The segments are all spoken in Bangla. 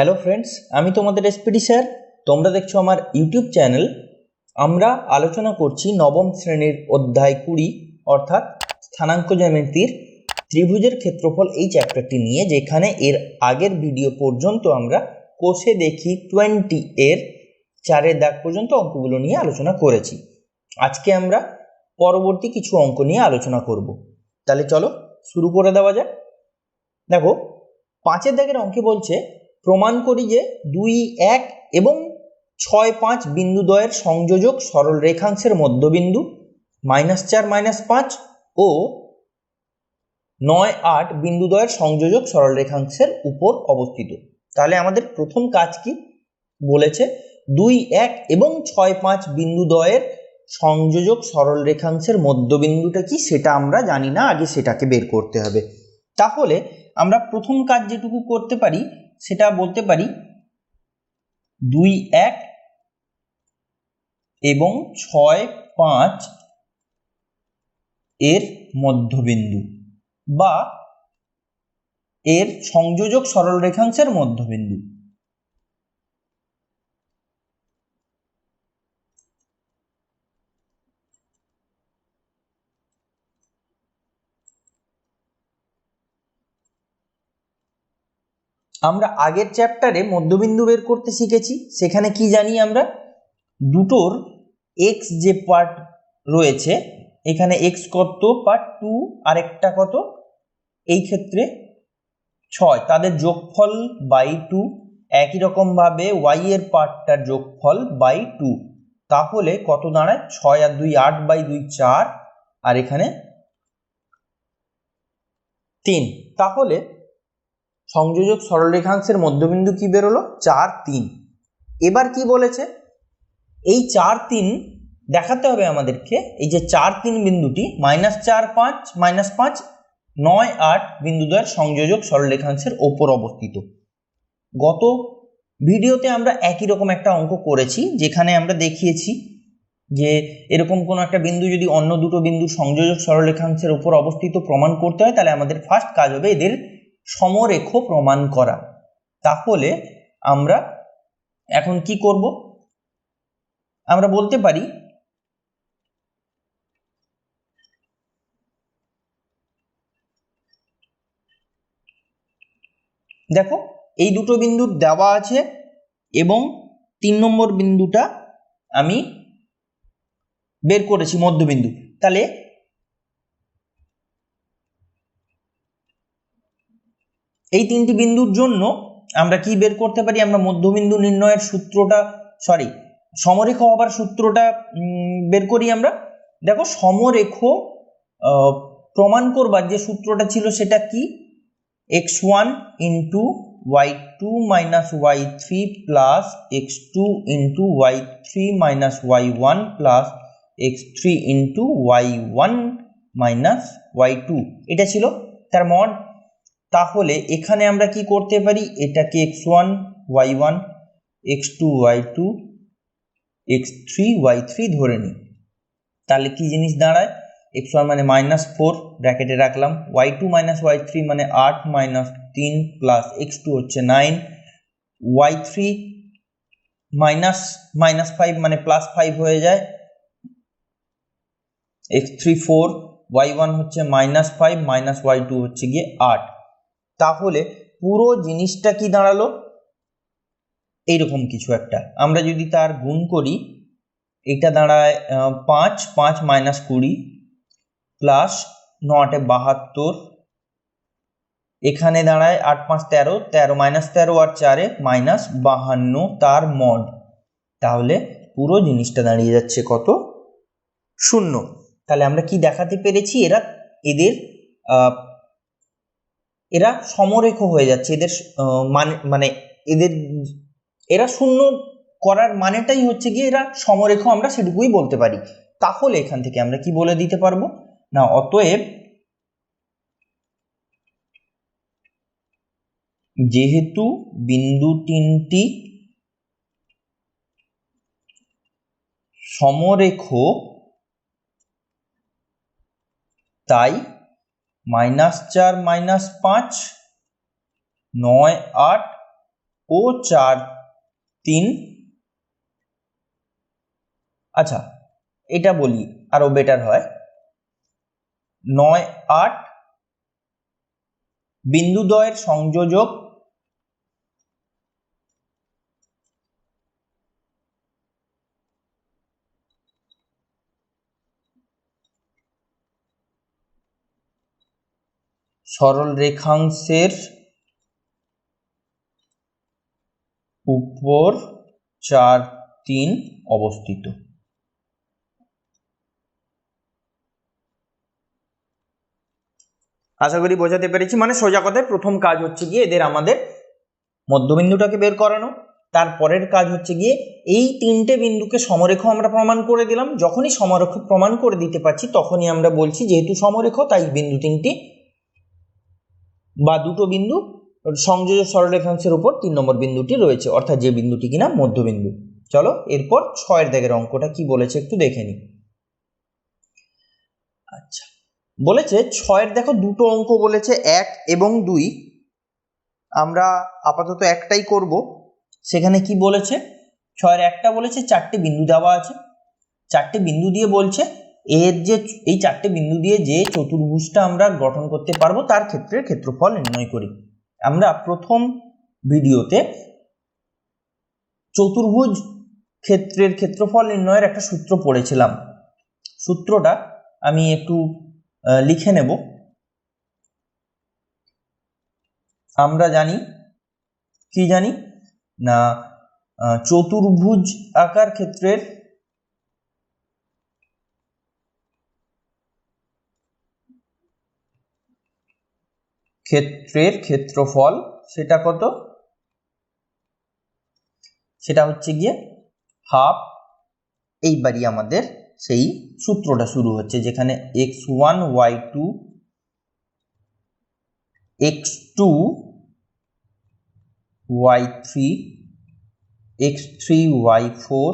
হ্যালো ফ্রেন্ডস, আমি তোমাদের এসপিডি স্যার। তোমরা দেখছো আমার ইউটিউব চ্যানেল। আমরা আলোচনা করছি নবম শ্রেণীর অধ্যায় 20 অর্থাৎ স্থানাঙ্ক জ্যামিতির ত্রিভুজের ক্ষেত্রফল এই চ্যাপ্টারটি নিয়ে, যেখানে এর আগের ভিডিও পর্যন্ত আমরা কোষে দেখি 20 এর 4 দাগ পর্যন্ত অঙ্কগুলো নিয়ে আলোচনা করেছি। আজকে আমরা পরবর্তী কিছু অঙ্ক নিয়ে আলোচনা করব। তাহলে চলো শুরু করে দেওয়া যাক। দেখো, 5 দাগের অঙ্কে বলছে প্রমাণ করি যে 2, 1 এবং 6, 5 বিন্দুদ্বয়ের সংযোজক সরল রেখাংশের মধ্যবিন্দু -4, -5 ও 9, 8 বিন্দুদ্বয়ের সংযোজক সরল রেখাংশের উপর অবস্থিত। তাহলে আমাদের প্রথম কাজ কি বলেছে, 2, 1 এবং 6, 5 বিন্দুদ্বয়ের সংযোজক সরল রেখাংশের মধ্যবিন্দুটা কি সেটা আমরা জানি না, আগে সেটাকে বের করতে হবে। তাহলে আমরা প্রথম কাজ যেটুকু করতে পারি সেটা বলতে পারি 2, 1 এবং 6, 5 এর মধ্যবিন্দু বা এর সংযোজক সরল রেখাংশের মধ্যবিন্দু। আমরা আগের চ্যাপ্টারে মধ্যবিন্দু বের করতে শিখেছি। সেখানে কি জানি আমরা, দুটোর এক্স যে পার্ট রয়েছে, এখানে এক্স কত পার্ট 2 আর একটা কত, এই ক্ষেত্রে 6, তাদের যোগফল বাই 2। একই রকম ভাবে ওয়াই এর পার্টটার যোগফল বাই 2। তাহলে কত দাঁড়ায়, 6 আর 2 8/2 4, আর এখানে 3। তাহলে সংযোজক সরল রেখাংশের মধ্যবিন্দু কি বেরোলো, 4, 3। এবার কি বলেছে, এই 4, 3 দেখাতে হবে আমাদেরকে। এই যে 4, 3 বিন্দুটি -4, 5 -5 9, 8 বিন্দুদ্বয়ের সংযোজক সরল রেখাংশের ওপর অবস্থিত। গত ভিডিওতে আমরা একই রকম একটা অঙ্ক করেছি, যেখানে আমরা দেখিয়েছি যে এরকম কোনো একটা বিন্দু যদি অন্য দুটো বিন্দুর সংযোজক সরল রেখাংশের ওপর অবস্থিত প্রমাণ করতে হয়, তাহলে আমাদের ফার্স্ট কাজ হবে এদের সমরেখ প্রমাণ করা। তাহলে আমরা এখন কি করব, আমরা বলতে পারি দেখো, এই দুটো বিন্দু দেওয়া আছে এবং 3 নম্বর বিন্দুটা আমি বের করেছি মধ্যবিন্দু। তাহলে এই তিনটি বিন্দুর জন্য আমরা কি বের করতে পারি, আমরা মধ্যবিন্দু নির্ণয়ের সূত্রটা, সমরেখ হবার সূত্রটা বের করি আমরা। দেখো, সমরেখ প্রমাণ করবার যে সূত্রটা ছিল সেটা কি, x1 into y2 minus y3 plus x2 into y3 minus y1 plus x3 into y1 minus y2, এটা ছিল তার মড। তাহলে এখানে আমরা কি করতে পারি, এটাকে x1 y1 x2 y2 x3 y3 ধরে নিই। তাহলে কি জিনিস দাঁড়ায়, x1 মানে -4 ব্র্যাকেটে রাখলাম, y2 মাইনাস y3 মানে 8 মাইনাস 3 প্লাস x2 হচ্ছে 9, y3 -5 মানে +5 হয়ে যায়, x3 4, y1 হচ্ছে -5 মাইনাস y2 হচ্ছে গিয়ে 8। তাহলে পুরো জিনিসটা কি দাঁড়ালো, এইরকম কিছু একটা। আমরা যদি তার গুণ করি, এটা দাঁড়ায় 5, 5 মাইনাস 20 প্লাস 9 72, এখানে দাঁড়ায় 8, 5 13, 13 মাইনাস 13 আর 4 -52 তার মড। তাহলে পুরো জিনিসটা দাঁড়িয়ে যাচ্ছে কত, 0। তাহলে আমরা কি দেখাতে পেরেছি, এরা সমরেখ হয়ে যাচ্ছে। এদের মানে এরা 0 করার মানেটাই হচ্ছে গিয়ে এরা সমরেখ, আমরা সেটুকুই বলতে পারি। তাহলে এখান থেকে আমরা কি বলে দিতে পারবো না, অতএব যেহেতু বিন্দু তিনটি সমরেখ, তাই -4 -5 9, 8 ও 4 3। আচ্ছা এটা বলি আরো বেটার হয়, 9 8 বিন্দুদ্বয়ের সংযোজক সরল রেখাংশের উপর 4 3 অবস্থিত। আশা করি বোঝাতে পেরেছি। মানে সোজা কথায় প্রথম কাজ হচ্ছে গিয়ে এদের আমাদের মধ্যবিন্দুটাকে বের করানো, তারপরের কাজ হচ্ছে গিয়ে এই তিনটে বিন্দুকে সমরেখ আমরা প্রমাণ করে দিলাম। যখনই সমরেখ প্রমাণ করে দিতে পারছি তখনই আমরা বলছি যেহেতু সমরেখ তাই বিন্দু তিনটি বা দুটো বিন্দু সংযোজক সরলরেখাংশের উপর 3 নম্বর বিন্দুটি রয়েছে, অর্থাৎ যে বিন্দুটি কিনা মধ্যবিন্দু। চলো এরপর 6 দাগের অঙ্কটা কি বলেছে একটু দেখে নিই। আচ্ছা বলেছে 6 দেখো দুটো অঙ্ক বলেছে 1 এবং 2। আমরা আপাতত একটাই করব। সেখানে কি বলেছে 6 একটা বলেছে 4টে বিন্দু দেওয়া আছে, 4টে বিন্দু দিয়ে বলছে এর যে এই 4টে বিন্দু দিয়ে যে চতুর্ভুজটা আমরা গঠন করতে পারবো তার ক্ষেত্রে ক্ষেত্রফল নির্ণয় করি। আমরা প্রথম ভিডিওতে চতুর্ভুজ ক্ষেত্রের ক্ষেত্রফল নির্ণয়ের একটা সূত্র পড়েছিলাম। সূত্রটা আমি একটু লিখে নেব। আমরা জানি কি জানি না চতুর্ভুজ আকার ক্ষেত্রের ক্ষেত্রফল সেটা কত, সেটা হচ্ছে গিয়ে হাফ। এইবারই আমাদের সেই সূত্রটা শুরু হচ্ছে যেখানে x1 y2 x2 y3 x3 y4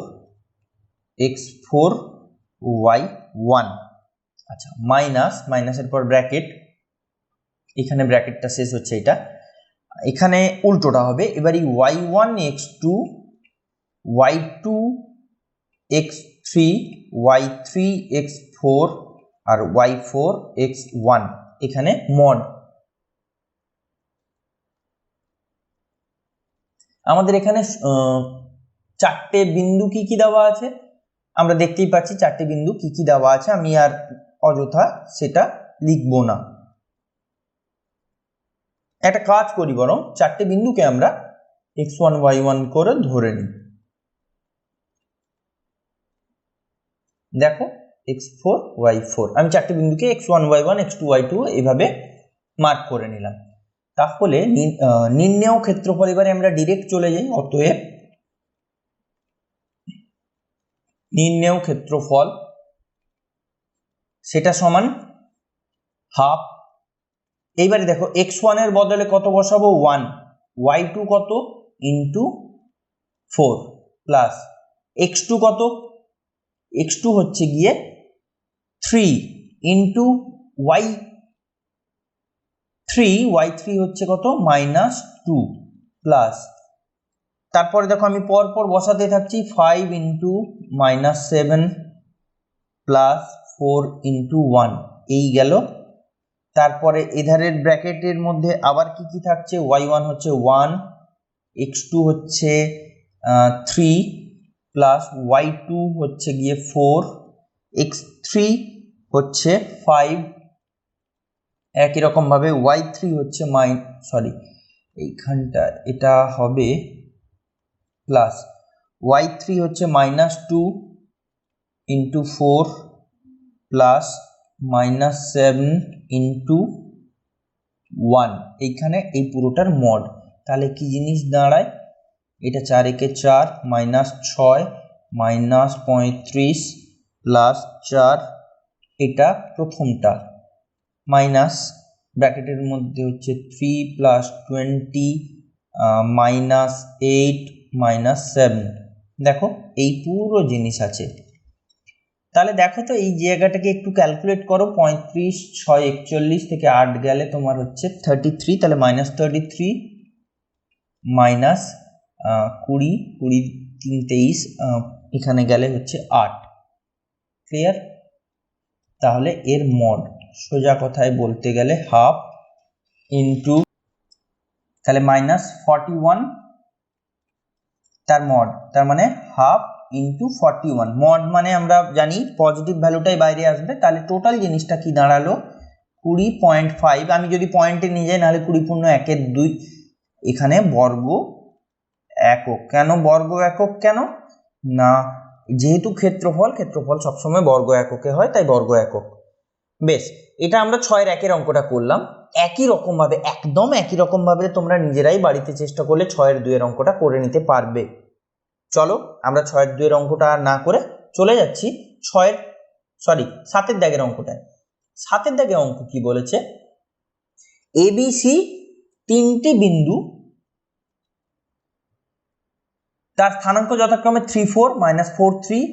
x4 y1। আচ্ছা মাইনাসের পর ব্র্যাকেট, এখানে ব্র্যাকেটটা শেষ হচ্ছে, এটা এখানে উল্টোটা হবে। এবার এই y1 x2 y2 x3 y3 x4 আর y4 x1 এখানে মড। আমাদের এখানে 4টে বিন্দু কি কি দেওয়া আছে আমরা দেখতেই পাচ্ছি। 4টে বিন্দু কি কি দেওয়া আছে, আমি আর অযথা সেটা লিখব না। একটা কাজ করি, বরং 4টে বিন্দুকে আমরা x1 y1 করে ধরে নিই। দেখো x4 y4 আমি 4টে বিন্দুকে x1 y1 x2 y2 এইভাবে মার্ক করে নিলাম। তাহলে নির্ণেয় ক্ষেত্রফল, এবারে আমরা ডিরেক্ট চলে যাই। অতএব নির্ণেয় ক্ষেত্রফল সেটা সমান হাফ। এইবারে দেখো x1 এর বদলে কত বসাবো 1, y2 কত ইন্টু 4 প্লাস x2 কত, x2 হচ্ছে গিয়ে 3 ইন্টু y3 হচ্ছে কত -2 প্লাস, তারপরে দেখো আমি পরপর বসাতে থাকছি 5 ইন্টু -7 প্লাস 4 ইন্টু 1 এই গেল। তারপরে এধারের ব্র্যাকেটের মধ্যে আবার কি কি থাকছে, y1 হচ্ছে 1 x2 হচ্ছে 3 প্লাস y2 হচ্ছে গিয়ে 4 x3 হচ্ছে 5, একই রকম ভাবে y3 হচ্ছে এইখানটা এটা হবে প্লাস y3 হচ্ছে -2 ইন্টু 4 প্লাস -7 ইন্টু 1 এইখানে এই পুরোটার মড। তাহলে কি জিনিস দাঁড়ায়, এটা 4 একে 4 -6 -35 প্লাস 4, এটা প্রথমটা মাইনাস ব্র্যাকেটের মধ্যে হচ্ছে 3 প্লাস 20 -8 -7। দেখো এই পুরো জিনিস আছে। তাহলে দেখো তো এই জায়গাটাকে একটু ক্যালকুলেট করো, 35 6 41 থেকে 8 গেলে তোমার হচ্ছে 33, তাহলে -33 মাইনাস 20, 20 3 23, এখানে গেলে হচ্ছে 8। ক্লিয়ার? তাহলে এর মড সোজা কথায় বলতে গেলে হাফ ইন্টু, তাহলে -41 তার মড, তার মানে হাফ ইন্টু 41। মড মানে আমরা জানি পজিটিভ ভ্যালুটাই বাইরে আসবে, তাহলে টোটাল জিনিসটা কি দাঁড়ালো 20.5। আমি যদি পয়েন্টে নিয়ে যাই নাহলে 20.1/2 এখানে বর্গ একক। কেন বর্গ একক? কেন না, যেহেতু ক্ষেত্রফল সবসময় বর্গ এককে হয়, তাই বর্গ একক। বেশ, এটা আমরা 6-এর 1-এর অঙ্কটা করলাম। একই রকম ভাবে, একদম একই রকম ভাবে তোমরা নিজেরাই বাড়িতে চেষ্টা করলে 6-এর 2-এর অঙ্কটা করে নিতে পারবে। চলো আমরা 6-এর 2-এর অঙ্কটা না করে চলে যাচ্ছি 7-এর দাগের অঙ্কটায়। 7-এর দাগের অঙ্ক কি বলেছে, ABC 3টি বিন্দু, তার স্থানাঙ্ক যথাক্রমে 3 4 -4 3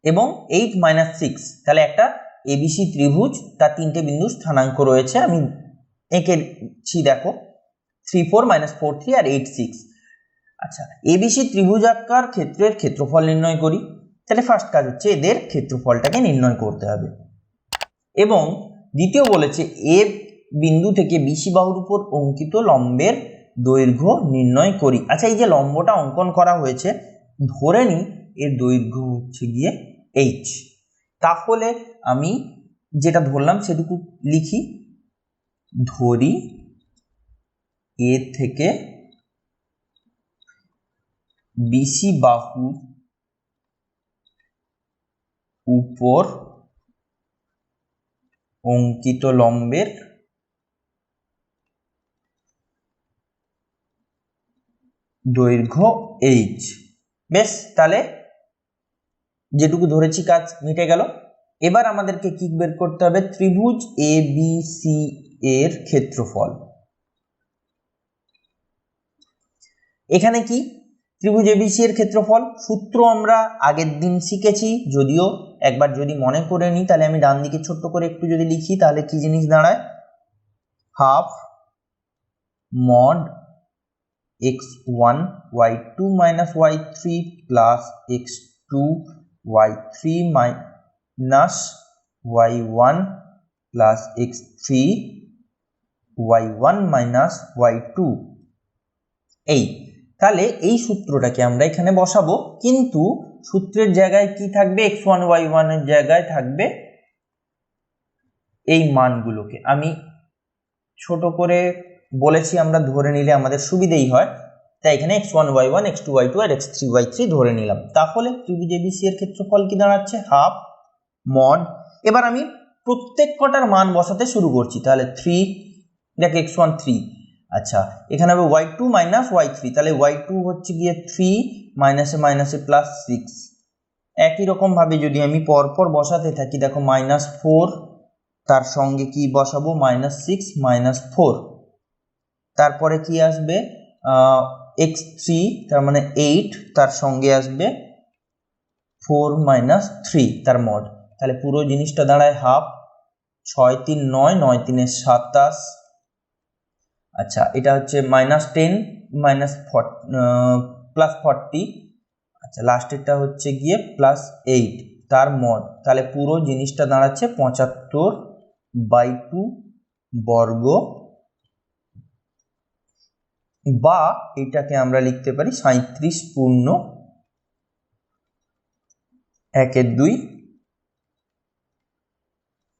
এবং 8 -6। তাহলে একটা এবিসি ত্রিভুজ, তার 3টে বিন্দুর স্থানাঙ্ক রয়েছে, আমি এঁকেছি দেখো 3 4 -4 3 আর 8 6। আচ্ছা, এবিসি ত্রিভুজাকার ক্ষেত্রের ক্ষেত্রফল নির্ণয় করি। তাহলে ফার্স্ট কাজ হচ্ছে এদের ক্ষেত্রফলটাকে নির্ণয় করতে হবে, এবং দ্বিতীয় বলেছে এ বিন্দু থেকে বিসি বাহুর উপর অঙ্কিত লম্বের দৈর্ঘ্য নির্ণয় করি। আচ্ছা, এই যে লম্বটা অঙ্কন করা হয়েছে, ধরে নিই এর দৈর্ঘ্য হচ্ছে গিয়ে h। তাহলে আমি যেটা ধরলাম সেটুকু লিখি, ধরি এ থেকে বিসি বাহুর উপর অঙ্কিত লম্বের দৈর্ঘ্য h। বেশ, তাহলে যেটুকু ধরেছি কাজ মিটে গেল। এবার আমাদেরকে কি বের করতে হবে, ত্রিভুজ ABC এর ক্ষেত্রফল। এখানে কি ত্রিভুজ ABC এর ক্ষেত্রফল সূত্র আমরা আগের দিন শিখেছি, যদিও একবার যদি মনে করে নিই তাহলে আমি ডান দিকে ছোট্ট করে একটু যদি লিখি তাহলে কি জিনিস দাঁড়ায়, half mod x1 y2 minus y3 plus x2 y3 minus y1 plus x3 y1 minus y2। এই তাহলে এই সূত্রটাকে আমরা এখানে বসাবো, কিন্তু সূত্রের জায়গায় কি থাকবে, x1 y1 এর জায়গায় থাকবে এই মানগুলোকে। আমি ছোট করে বলেছি, আমরা ধরে নিলে আমাদের সুবিধেই হয়, তাই এখানে x1 y1 x2 y2 আর x3 y3 ধরে নিলাম। তাহলে ত্রিভুজ ABC এর ক্ষেত্রফল কি দাঁড়াচ্ছে, হাফ মড। এবার আমি প্রত্যেক কটার মান বসাতে শুরু করছি। তাহলে 3, দেখ x1 3, আচ্ছা এখানে হবে y2 minus y3, তাহলে y2 হচ্ছে গিয়ে 3 মাইনাসে মাইনাসে প্লাস 6। একই রকম ভাবে যদি আমি পরপর বসাতে থাকি, দেখো -4, তার সঙ্গে কি বসাবো, -6 -4, তারপরে কি আসবে x3, তার মানে 8, তার সঙ্গে আসবে 4 - 3 তার মড। তাহলে পুরো জিনিসটা দাঁড়ায় হাফ, 6 3 9, 9 3 27। আচ্ছা, এটা হচ্ছে -10 +40। আচ্ছা, লাস্টেরটা হচ্ছে গিয়ে +8 তার মড। তাহলে পুরো জিনিসটা দাঁড়াচ্ছে 75/2 বর্গ, বা এটাকে আমরা লিখতে পারি 37.1/2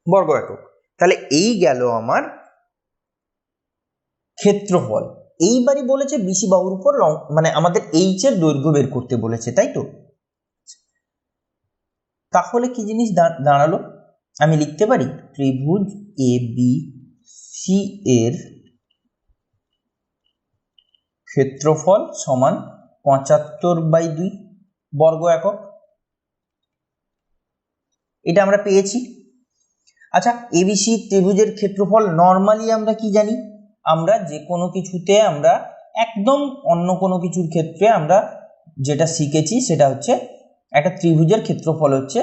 বর্গ একক। তাহলে এই গেল আমার ক্ষেত্রফল। এইবারই বলেছে বিসি বাহুর উপর মানে আমাদের এইচ এর দৈর্ঘ্য বের করতে বলেছে, তাই তো। তাহলে কি জিনিস দাঁড়ালো, আমি লিখতে পারি ত্রিভুজ ABC এর ক্ষেত্রফল সমান 75/2 বর্গ একক। এটা আমরা পেয়েছি। আচ্ছা, এবিসি ত্রিভুজের ক্ষেত্রফল নর্মালি আমরা কি জানি, আমরা যে কোনো কিছুতে, আমরা একদম অন্য কোনো কিছুর ক্ষেত্রে আমরা যেটা শিখেছি সেটা হচ্ছে একটা ত্রিভুজের ক্ষেত্রফল হচ্ছে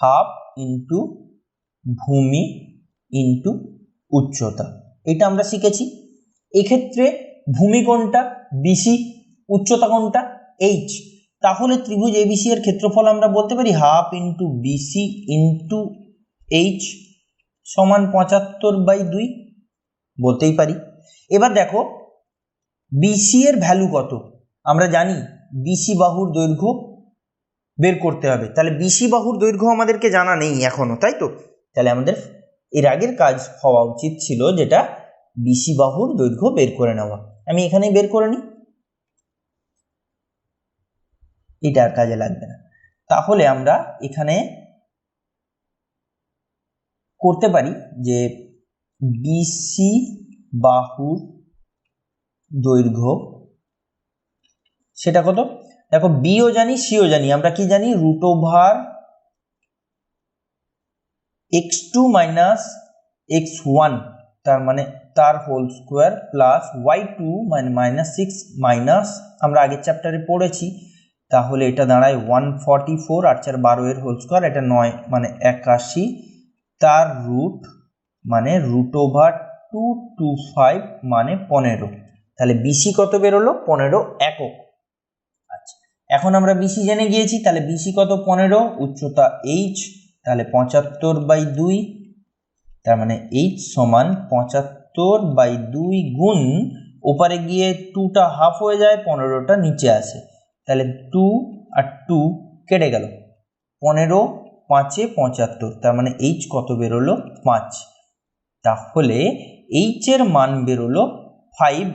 হাফ ইন্টু ভূমি ইন্টু উচ্চতা। এটা আমরা শিখেছি। এক্ষেত্রে ভূমি কোনটা, বিসি, উচ্চতা কোনটা, এইচ, তাহলে ত্রিভুজ এবিসি এর ক্ষেত্রফল আমরা বলতে পারি half into BC into H সমান 75/2 বলতেই পারি। এবার দেখো বিসি এর ভ্যালু কত, আমরা জানি বিসি বাহুর দৈর্ঘ্য বের করতে হবে, তাহলে বিসি বাহুর দৈর্ঘ্য আমাদেরকে জানা নেই এখনো, তাই তো? তাহলে আমাদের এর আগের কাজ হওয়া উচিত ছিল যেটা বিসি বাহুর দৈর্ঘ্য বের করে নেওয়া। আমি এখানেই বের করে নিই, এটা আর কাজে লাগবে না। তাহলে আমরা এখানে করতে পারি যে বিসি বাহুর দৈর্ঘ্য সেটা কত, দেখো বিও জানি সিও জানি, আমরা কি জানি √/(x2 - x1) তার মানে তার হোল স্কোয়ার প্লাস y2 মানে -6 মাইনাস, আমরা আগের চ্যাপ্টারে পড়েছি, তাহলে এটা দাঁড়ায় 144 আর 4 12 এর হোল স্কোয়ার, এটা 9 মানে 81 তার রুট মানে √225 মানে 15। তাহলে বিসি কত বেরোলো 15 একক। আচ্ছা, এখন আমরা বিসি জেনে গিয়েছি, তাহলে বিসি কত 15, উচ্চতা এইচ, তাহলে 75/2, তার মানে এইচ সমান 75/2 গুণ ওপারে গিয়ে 2টা হাফ হয়ে যায়, 15টা নিচে আসে, তাহলে 2 আর 2 কেটে গেল, 15 5 75, তার মানে এইচ কত বেরোলো 5। তাহলে এইচ এর মান বেরোলো 5,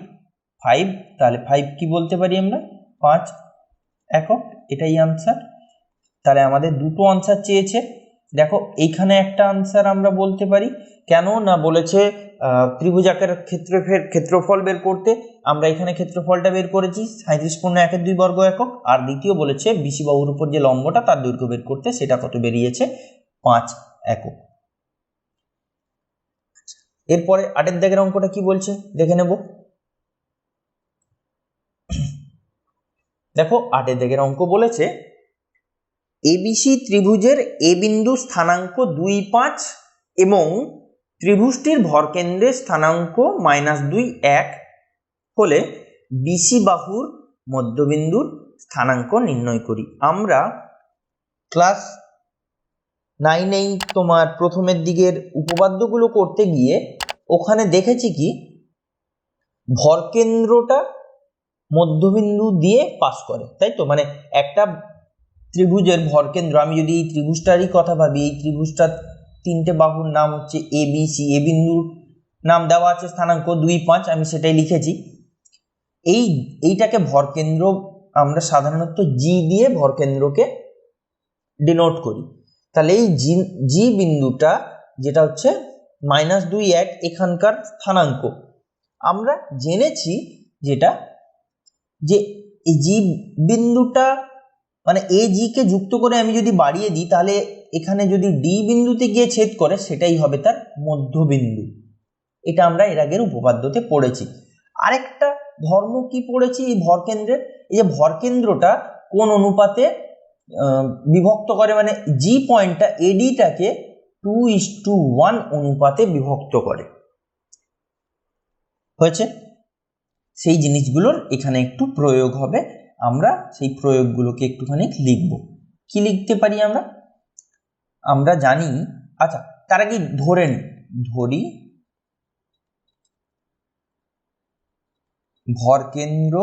তাহলে 5 কি বলতে পারি আমরা 5 একক, এটাই আনসার। তাহলে আমাদের দুটো আনসার চেয়েছে, দেখো এইখানে একটা আনসার আমরা বলতে পারি, কেন না বলেছে ত্রিভুজাকার ক্ষেত্রফল বের করতে, আমরা এখানে ক্ষেত্রফলটা বের করেছি 37.1 বর্গ একক, আর দ্বিতীয় বলেছে বিসি বাহুর উপর যে লম্বটা তার দৈর্ঘ্য বের করতে, সেটা কত বেরিয়েছে 5 একক। এরপরে 8 দাগের অঙ্কটা কি বলছে দেখে নেব। দেখো 8 দাগের অঙ্ক বলেছে এবিসি ত্রিভুজের এ বিন্দু স্থানাঙ্ক 2, 5 এবং ত্রিভুজটির ভরকেন্দ্রের স্থানাঙ্ক -2, 1 হলে বিসি বাহুর মধ্যবিন্দুর স্থানাঙ্ক নির্ণয় করি। আমরা ক্লাস 9 তোমার প্রথমের দিকের উপপাদ্যগুলো করতে গিয়ে ওখানে দেখেছি কি ভরকেন্দ্রটা মধ্যবিন্দু দিয়ে পাস করে, তাই তো? মানে একটা ত্রিভুজের ভরকেন্দ্র, আমি যদি এই ত্রিভুজটারই কথা ভাবি, এই ত্রিভুজটার 3টে বাহুর নাম হচ্ছে এ বি সি, এ বিন্দুর নাম দেওয়া আছে স্থানাঙ্ক 2, 5, আমি সেটাই লিখেছি। এইটাকে ভরকেন্দ্র আমরা সাধারণত জি দিয়ে ভরকেন্দ্রকে ডিনোট করি, তাহলে এই জি বিন্দুটা যেটা হচ্ছে -2, 1 এখানকার স্থানাঙ্ক, আমরা জেনেছি যেটা যে এই জি বিন্দুটা মানে এ জি কে যুক্ত করে আমি যদি বাড়িয়ে দিই, তাহলে এখানে যদি ডি বিন্দুতে গিয়ে ছেদ করে সেটাই হবে তার মধ্যবিন্দু। এটা আমরা এর আগের উপপাদ্যতে পড়েছি। আরেকটা ধর্ম কি পড়েছি এই ভরকেন্দ্রের, এই যে ভরকেন্দ্রটা কোন অনুপাতে বিভক্ত করে, মানে জি পয়েন্টটা এডিটাকে 2:1 অনুপাতে বিভক্ত করে, হয়েছে? সেই জিনিসগুলোর এখানে একটু প্রয়োগ হবে, আমরা সেই প্রয়োগগুলোকে একটুখানি লিখব। কি লিখতে পারি আমরা জানি, আচ্ছা তার আগে ধরি ভরকেন্দ্র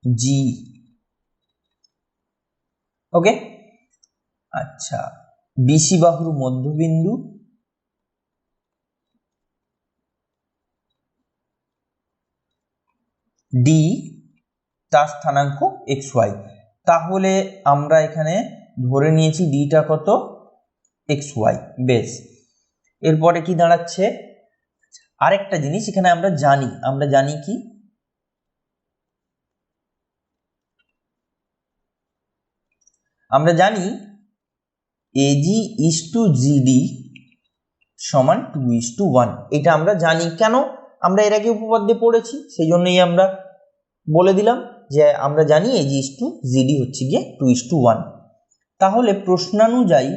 জি, ওকে। আচ্ছা, বিসি বাহুর মধ্যবিন্দু ডি, তার স্থানাঙ্ক xy, তাহলে আমরা এখানে ধরে নিয়েছি ডিটা কত xy, বেশ। এরপরে কি দাঁড়াচ্ছে, আরেকটা জিনিস এখানে আমরা জানি কি আমরা জানি এজি ইজ টু জিডি সমান 2:1, এটা আমরা জানি, কেন আমরা এর আগে উপপাদ্যে পড়েছি, সেই জন্যই আমরা বলে দিলাম যে আমরা জানি এজি ইজ টু জিডি হচ্ছে গিয়ে 2:1। তাহলে প্রশ্নানুযায়ী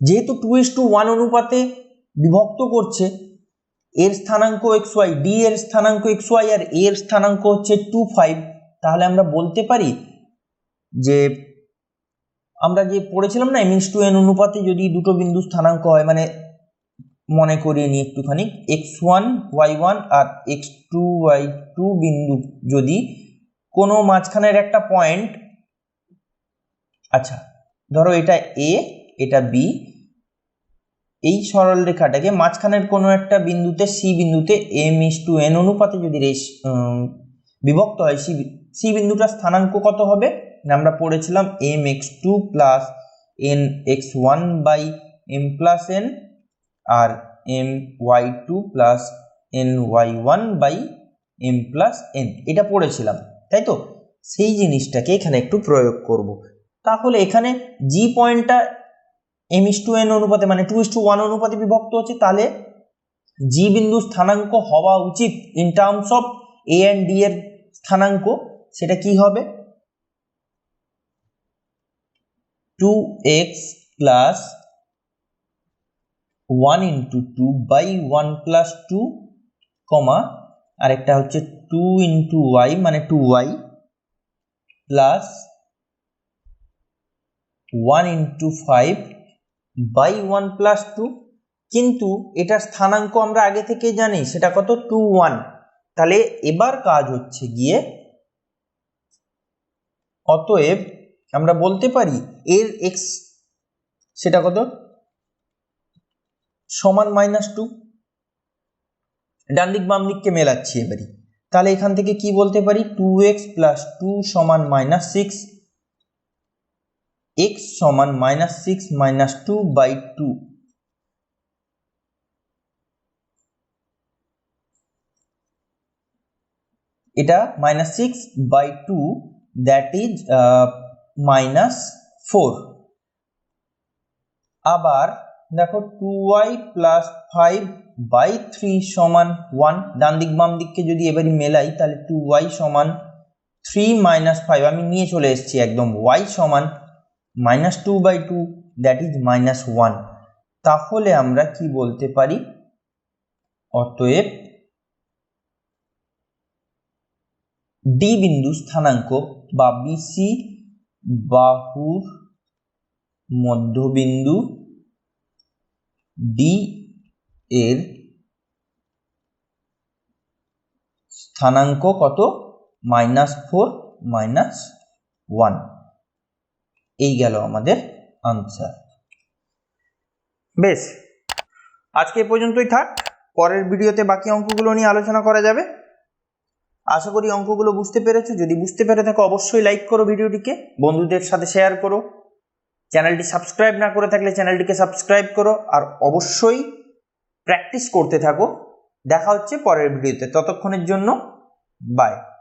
যেহেতু 2:1 অনুপাতে বিভক্ত করছে, এর স্থানাঙ্ক xy, ডি এর স্থানাঙ্ক xy আর এর স্থানাঙ্ক হচ্ছে 2 5, তাহলে আমরা বলতে পারি যে আমরা যে পড়েছিলাম না m:n অনুপাতে যদি দুটো বিন্দু স্থানাঙ্ক হয়, মানে মনে করিয়ে নিই একটুখানি, x1 y1 আর x2 y2 বিন্দু যদি কোনো মাঝখানের একটা পয়েন্ট, আচ্ছা ধরো এটা a এটা b, এই সরল রেখাটাকে মাঝখানের কোনো একটা বিন্দুতে c বিন্দুতে m:n অনুপাতে যদি বিভক্ত হয়, c বিন্দুটার স্থানাঙ্ক কত হবে না আমরা পড়েছিলাম mx2 plus nx1 by m plus n আর my2 plus ny1 by m plus n, এটা পড়েছিলাম তাই তো। সেই জিনিসটাকে এখানে একটু প্রয়োগ করব। তাহলে এখানে জি পয়েন্টটা m:n অনুপাতে মানে 2:1 অনুপাতে বিভক্ত হচ্ছে, তাহলে জি বিন্দু স্থানাঙ্ক হওয়া উচিত in terms of A and D এর স্থানাঙ্ক, সেটা কি হবে 2x plus 1 into 2 by 1 plus 2 comma আরেকটা হচ্ছে 2 ইন্টু y মানে 2y plus 1 into 5 by 1 plus 2, কিন্তু এটার স্থানাঙ্ক আমরা আগে থেকে জানি সেটা কত 2 1, তাহলে এবার কাজ হচ্ছে গিয়ে অতএব আমরা বলতে পারি এর x সেটা কত সমান -2, ডান দিক বাম দিককে মেলাচ্ছি এবারে, তাহলে এখান থেকে কি বলতে পারি 2x প্লাস 2 সমান -6, x সমান -6 -2 বাই 2, এটা -6 বাই 2 দ্যাট ইজ -4। আবার দেখো 2y প্লাস 5 বাই 3 সমান 1, ডান দিক বাম দিককে যদি এবারে মেলাই তাহলে 2y সমান 3 মাইনাস 5, আমি নিয়ে চলে এসেছি একদম, y সমান -2 বাই 2 দ্যাট ইজ -1। তাহলে আমরা কি বলতে পারি অতএব ডি বিন্দু স্থানাঙ্ক বা বিসি বাহুর মধ্যবিন্দু ডি এর স্থানাঙ্ক কত -4 -1, এই গেল আমাদের আনসার। বেশ, আজকে এ পর্যন্তই থাক, পরের ভিডিওতে বাকি অঙ্কগুলো নিয়ে আলোচনা করা যাবে। আশা করি অঙ্কগুলো বুঝতে পেরেছো, যদি বুঝতে পেরে থাকো অবশ্যই লাইক করো ভিডিওটিকে, বন্ধুদের সাথে শেয়ার করো, চ্যানেলটি সাবস্ক্রাইব না করে থাকলে চ্যানেলটিকে সাবস্ক্রাইব করো, আর অবশ্যই প্র্যাকটিস করতে থাকো। দেখা হচ্ছে পরের ভিডিওতে, ততক্ষণের জন্য বাই।